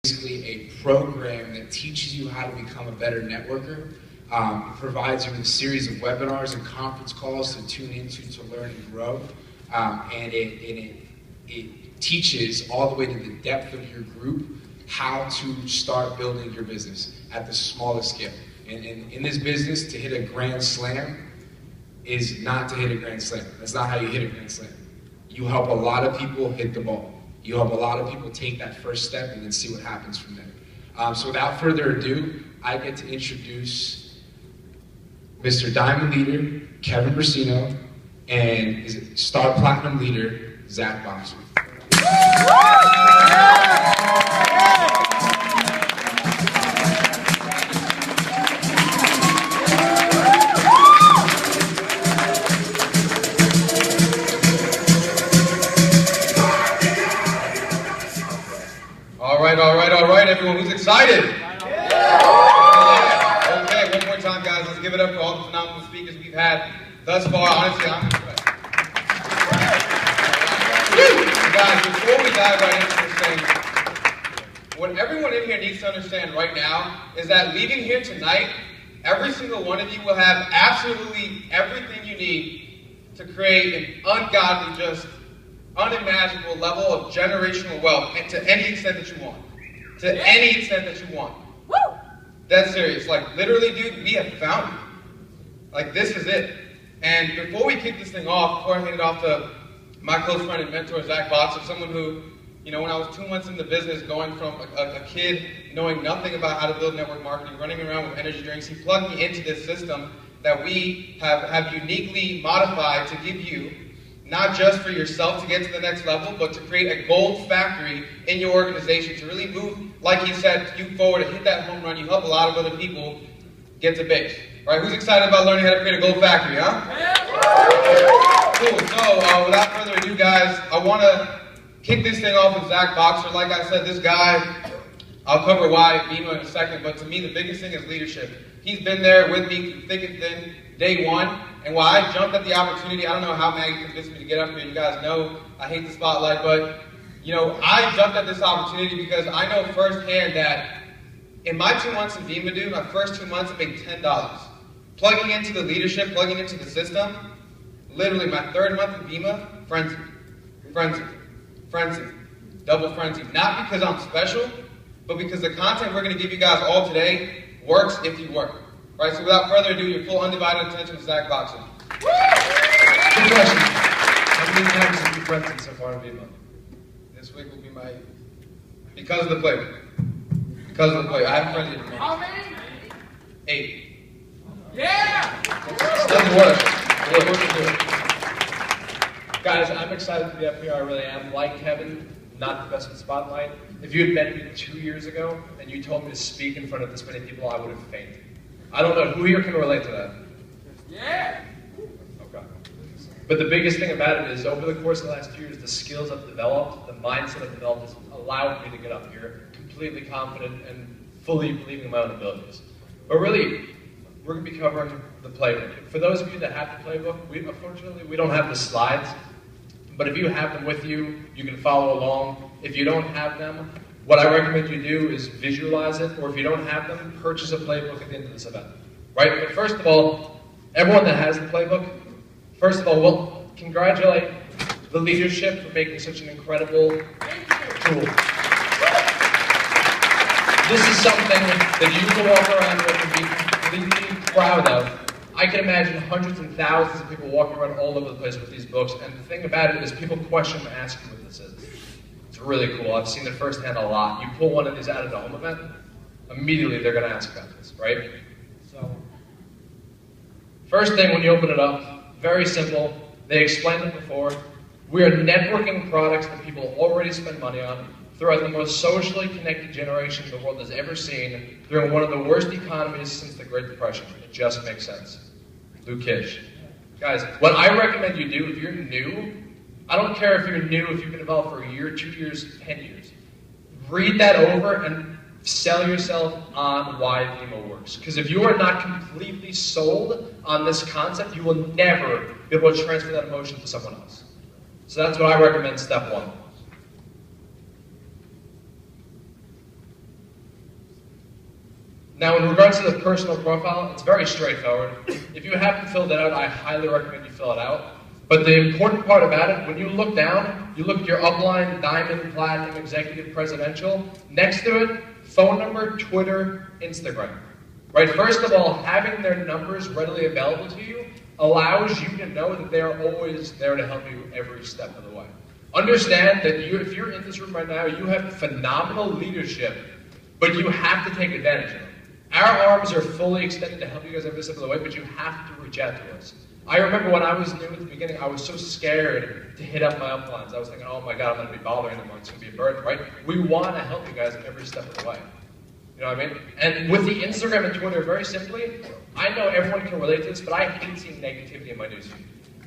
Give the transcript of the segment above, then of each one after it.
basically a program that teaches you how to become a better networker. It provides you with a series of webinars and conference calls to tune into to learn and grow. And it teaches all the way to the depth of your group how to start building your business at the smallest scale. And in this business, to hit a grand slam is not to hit a grand slam. That's not how you hit a grand slam. You help a lot of people hit the ball. You help a lot of people take that first step and then see what happens from there. So without further ado, I get to introduce Mr. Diamond Leader, Kevin Brasino, and Star Platinum Leader, Zak Boxer. All right, everyone, who's excited? Yeah. Okay, one more time, guys. Let's give it up for all the phenomenal speakers we've had thus far. Honestly, I'm impressed. Guys, before we dive right into this thing, what everyone in here needs to understand right now is that leaving here tonight, every single one of you will have absolutely everything you need to create an ungodly, just unimaginable level of generational wealth, and to any extent that you want. To any extent that you want. Woo! That's serious. Like, literally, dude, we have found you. Like, this is it. And before we kick this thing off, before I hand it off to my close friend and mentor, Zak Boxer, someone who, you know, when I was 2 months in the business, going from a kid knowing nothing about how to build network marketing, running around with energy drinks, he plugged me into this system that we have uniquely modified to give you, not just for yourself to get to the next level, but to create a gold factory in your organization, to really move, like he said, you forward and hit that home run. You help a lot of other people get to base. All right, who's excited about learning how to create a gold factory, huh? Cool, so without further ado, guys, I want to kick this thing off with Zak Boxer. Like I said, this guy, I'll cover why Vemma in a second, but to me, the biggest thing is leadership. He's been there with me through thick and thin, day one. And while I jumped at the opportunity, I don't know how Maggie convinced me to get up here. You guys know I hate the spotlight, but you know, I jumped at this opportunity because I know firsthand that in my 2 months in Vemma, dude, my first 2 months I made $10. Plugging into the leadership, plugging into the system, literally my 3rd month in Vemma, frenzy, frenzy, frenzy, double frenzy. Not because I'm special, but because the content we're going to give you guys all today works if you work. All right, so without further ado, your full undivided attention to Zak Boxer. Good question. How many times have you frenzied so far in Vemma? This week will be my... Because of the playbook. Because of the playbook. I haven't frenzied in How many? 8. Yeah! Doesn't work. It works. Guys, I'm excited to be up here. I really am. Like Kevin, not the best with spotlight. If you had met me 2 years ago and you told me to speak in front of this many people, I would have fainted. I don't know who here can relate to that. Yeah! Okay. But the biggest thing about it is, over the course of the last 2 years, the skills I've developed, the mindset I've developed has allowed me to get up here completely confident and fully believing in my own abilities. But really, we're going to be covering the playbook. For those of you that have the playbook, unfortunately, we don't have the slides. But if you have them with you, you can follow along. If you don't have them, what I recommend you do is visualize it, or if you don't have them, purchase a playbook at the end of this event. Right? But first of all, everyone that has the playbook, first of all, we'll congratulate the leadership for making such an incredible tool. This is something that you can walk around with and be completely proud of. I can imagine hundreds and thousands of people walking around all over the place with these books, and the thing about it is people question and ask you what this is. It's really cool. I've seen it firsthand a lot. You pull one of these out at a home event, immediately they're going to ask about this, right? So, first thing when you open it up, very simple. They explained it before. We are networking products that people already spend money on throughout the most socially connected generation the world has ever seen, during one of the worst economies since the Great Depression. It just makes sense. Lou Kish. Guys, what I recommend you do if you're new, I don't care if you're new, if you've been involved for a year, 2 years, 10 years. Read that over and sell yourself on why Vemma works. Because if you are not completely sold on this concept, you will never be able to transfer that emotion to someone else. So that's what I recommend, step one. Now, in regards to the personal profile, it's very straightforward. If you haven't filled it out, I highly recommend you fill it out. But the important part about it, when you look down, you look at your upline, diamond, platinum, executive, presidential. Next to it, phone number, Twitter, Instagram. Right? First of all, having their numbers readily available to you allows you to know that they are always there to help you every step of the way. Understand that if you're in this room right now, you have phenomenal leadership, but you have to take advantage of it. Our arms are fully extended to help you guys every step of the way, but you have to reach out to us. I remember when I was new at the beginning, I was so scared to hit up my uplines. I was thinking, oh my God, I'm going to be bothering them, it's going to be a burden, right? We want to help you guys every step of the way. You know what I mean? And with the Instagram and Twitter, very simply, I know everyone can relate to this, but I hate seeing negativity in my newsfeed.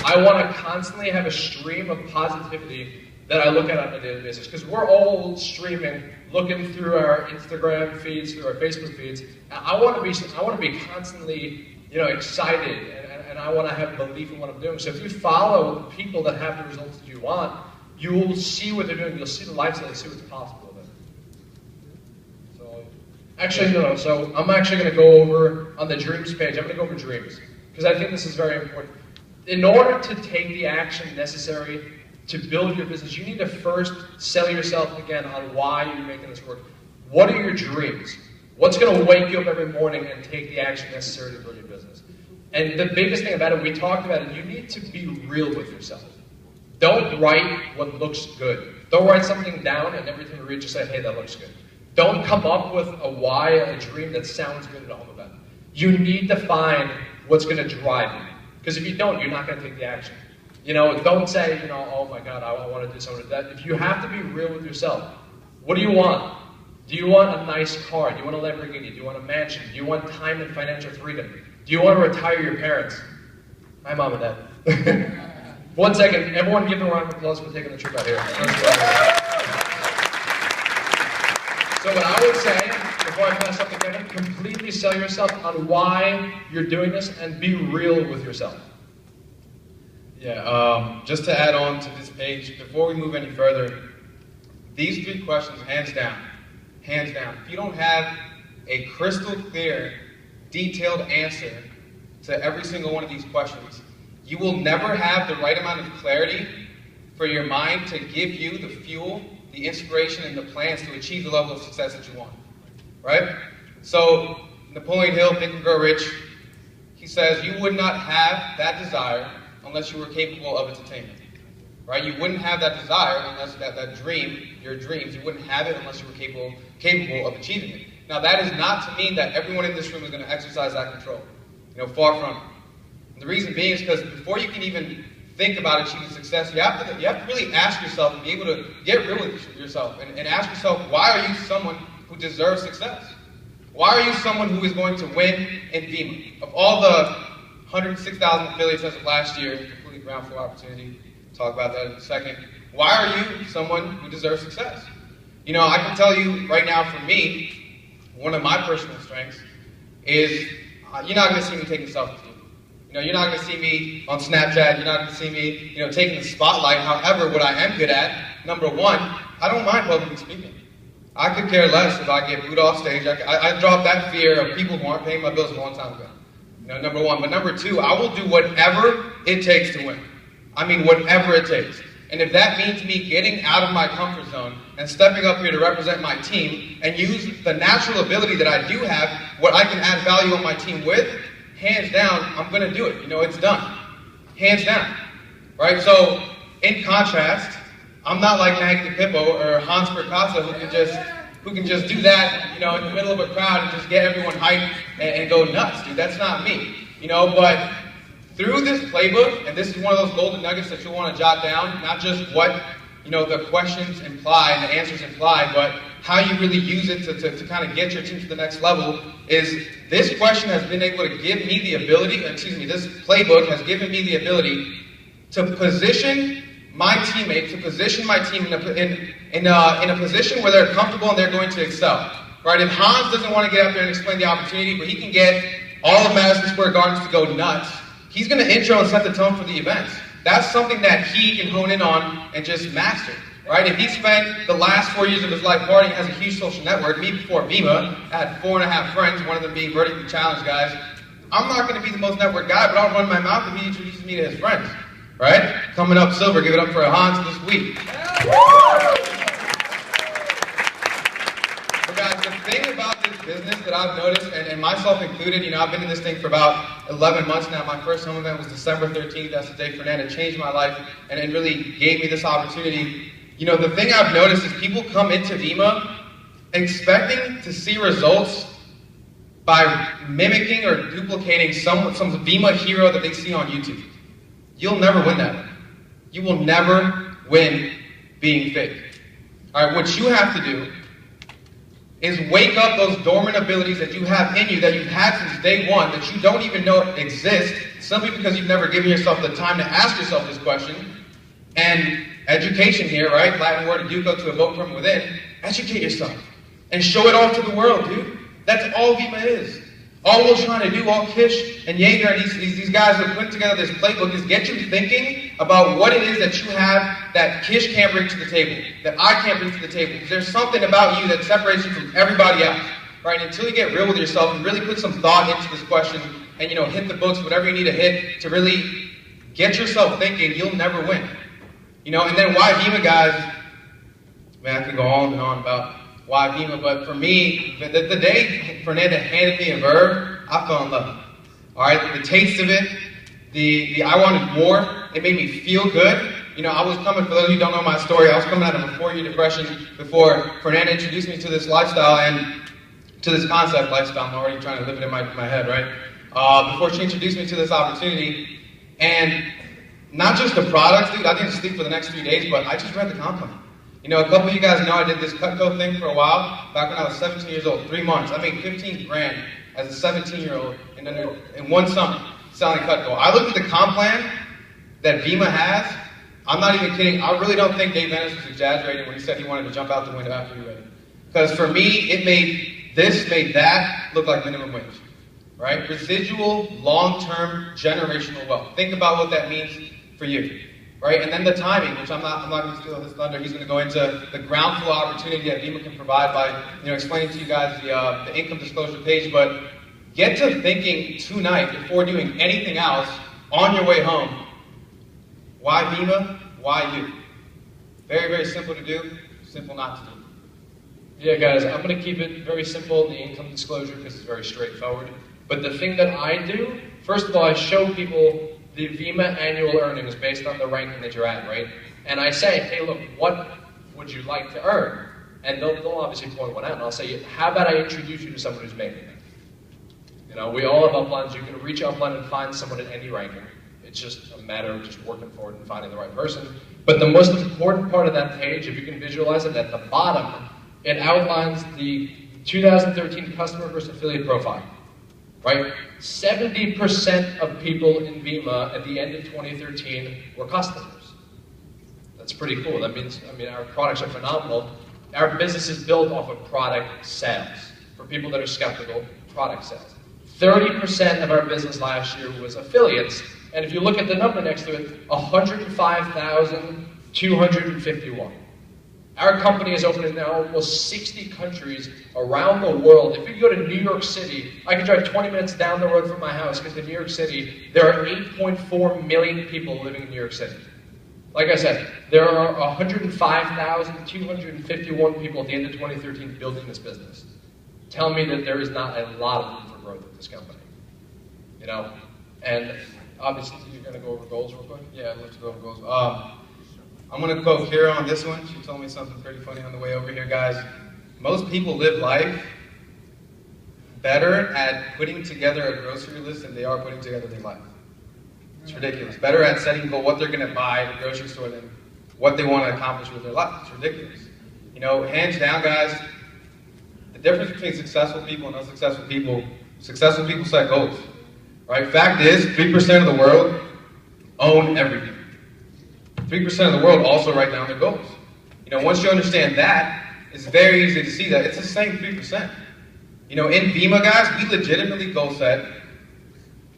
I want to constantly have a stream of positivity that I look at on a daily basis, because we're all streaming, looking through our Instagram feeds, through our Facebook feeds. I want to be constantly, excited, and I want to have belief in what I'm doing. So if you follow people that have the results that you want, you will see what they're doing. You'll see the lifestyle, you'll see what's possible with it. So, actually, so I'm actually going to go over on the dreams page. I'm going to go over dreams, because I think this is very important. In order to take the action necessary to build your business, you need to first sell yourself again on why you're making this work. What are your dreams? What's going to wake you up every morning and take the action necessary to build your business? And the biggest thing about it, we talked about it, you need to be real with yourself. Don't write what looks good. Don't write something down and everything you read, just say, hey, that looks good. Don't come up with a why, a dream that sounds good at a home event. You need to find what's going to drive you. Because if you don't, you're not going to take the action. Don't say, oh my God, I want to do something like that. If you have to be real with yourself, what do you want? Do you want a nice car? Do you want a Lamborghini? Do you want a mansion? Do you want time and financial freedom? Do you want to retire your parents? Hi, Mom and Dad. 1 second. Everyone give them a round of applause for taking the trip out here. So what I would say, before I pass up to Kevin, completely sell yourself on why you're doing this and be real with yourself. Yeah, just to add on to this page, before we move any further, these 3 questions, hands down, if you don't have a crystal clear, detailed answer to every single one of these questions, you will never have the right amount of clarity for your mind to give you the fuel, the inspiration, and the plans to achieve the level of success that you want, right? So, Napoleon Hill, Think and Grow Rich, he says, you would not have that desire unless you were capable of its attainment, right? You wouldn't have that desire unless that dream, your dreams, you wouldn't have it unless you were capable of achieving it. Now, that is not to mean that everyone in this room is going to exercise that control. Far from it. And the reason being is because before you can even think about achieving success, you have to really ask yourself and be able to get real with yourself and ask yourself, why are you someone who deserves success? Why are you someone who is going to win in Vemma? Of all the 106,000 affiliates as of last year, completely ground floor opportunity, talk about that in a second. Why are you someone who deserves success? I can tell you right now, for me, one of my personal strengths is you're not going to see me taking selfies. You're not going to see me on Snapchat. You're not going to see me, taking the spotlight. However, what I am good at, number one, I don't mind publicly speaking. I could care less if I get booed off stage. I dropped that fear of people who aren't paying my bills a long time ago. Number one. But number two, I will do whatever it takes to win. I mean, whatever it takes. And if that means me getting out of my comfort zone and stepping up here to represent my team and use the natural ability that I do have, what I can add value on my team with, hands down, I'm going to do it. It's done. Hands down. Right? So, in contrast, I'm not like Maggie DePippo or Hans Perkasa who can just do that, in the middle of a crowd and just get everyone hyped and go nuts, dude. That's not me. But through this playbook, and this is one of those golden nuggets that you'll want to jot down, not just what, the questions imply and the answers imply, but how you really use it to kind of get your team to the next level, is this question has been able to give me the ability, this playbook has given me the ability to position my teammates, to position my team in a position where they're comfortable and they're going to excel. Right? If Hans doesn't want to get up there and explain the opportunity, but he can get all of Madison Square Gardens to go nuts, he's going to intro and set the tone for the event. That's something that he can hone in on and just master. right? If he spent the last 4 years of his life partying, has a huge social network, me before Vemma had 4.5 friends, one of them being vertically challenged guys, I'm not going to be the most networked guy, but I'll run my mouth if he introduces me to his friends, right? Coming up silver, give it up for Hans this week. But guys, the thing about this business that I've noticed, and myself included, you know, I've been in this thing for about 11 months now. My first home event was December 13th. That's the day Fernanda changed my life and it really gave me this opportunity. You know, the thing I've noticed is people come into Vemma expecting to see results by mimicking or duplicating some Vemma hero that they see on YouTube. You'll never win that one. You will never win being fake. All right, what you have to do is wake up those dormant abilities that you have in you, that you've had since day one, that you don't even know exist, simply because you've never given yourself the time to ask yourself this question. And education here, right? Latin word educo, to evoke from within. Educate yourself and show it off to the world, dude. That's all Vemma is. All we're trying to do, all Kish and Jaeger and these guys who are putting together this playbook, is get you thinking about what it is that you have that Kish can't bring to the table, that I can't bring to the table. Because there's something about you that separates you from everybody else, right? Until you get real with yourself and really put some thought into this question and, you know, hit the books, whatever you need to hit to really get yourself thinking, you'll never win. You know, and then why Vemma, guys? Man, I could go on and on about why Vemma, but for me, the day Fernanda handed me a verb, I fell in love. All right, the taste of it, the I wanted more. It made me feel good. You know, I was coming, for those of you who don't know my story, I was coming out of a 4-year depression before Fernanda introduced me to this lifestyle and to this concept lifestyle. I'm already trying to live it in my head, right? Before she introduced me to this opportunity, and not just the products, dude. I didn't sleep for the next 3 days, but I just read the compound. You know, a couple of you guys know I did this Cutco thing for a while, back when I was 17 years old, 3 months. I made 15 grand as a 17-year-old in one summer selling Cutco. I looked at the comp plan that Vemma has. I'm not even kidding. I really don't think Dave Venice was exaggerating when he said he wanted to jump out the window after he read it. Because for me, it made that look like minimum wage, right? Residual, long-term, generational wealth. Think about what that means for you. Right? And then the timing, which I'm not going to steal his thunder. He's going to go into the ground floor opportunity that Vemma can provide by, you know, explaining to you guys the income disclosure page. But get to thinking tonight, before doing anything else, on your way home. Why Vemma? Why you? Very, very simple to do. Simple not to do. Yeah, guys, I'm going to keep it very simple, the income disclosure, because it's very straightforward. But the thing that I do, first of all, I show people the Vemma annual earnings based on the ranking that you're at, right? And I say, hey, look, what would you like to earn? And they'll obviously point one out, and I'll say, how about I introduce you to someone who's making it? You know, we all have uplines. You can reach upline and find someone at any ranking. It's just a matter of just working for it and finding the right person. But the most important part of that page, if you can visualize it, at the bottom, it outlines the 2013 customer versus affiliate profile. Right? 70% of people in Vemma at the end of 2013 were customers. That's pretty cool. That means, I mean, our products are phenomenal. Our business is built off of product sales. For people that are skeptical, product sales. 30% of our business last year was affiliates. And if you look at the number next to it, 105,251. Our company is open in now almost 60 countries around the world. If you go to New York City, I can drive 20 minutes down the road from my house because in New York City, there are 8.4 million people living in New York City. Like I said, there are 105,251 people at the end of 2013 building this business. Tell me that there is not a lot of room for growth at this company. You know? And obviously, you're going to go over goals real quick? Yeah, let's go over goals. I'm going to quote Kira on this one. She told me something pretty funny on the way over here, guys. Most people live life better at putting together a grocery list than they are putting together their life. It's ridiculous. Better at setting goal, what they're going to buy at the grocery store than what they want to accomplish with their life. It's ridiculous. You know, hands down, guys, the difference between successful people and unsuccessful people set goals. Right? Fact is, 3% of the world own everything. 3% of the world also write down their goals. You know, once you understand that, it's very easy to see that it's the same 3%. You know, in Vemma, guys, we legitimately goal set.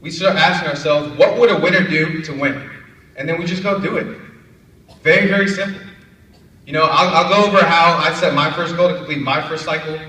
We start asking ourselves, what would a winner do to win? And then we just go do it. Very, very simple. I'll go over how I set my first goal to complete my first cycle.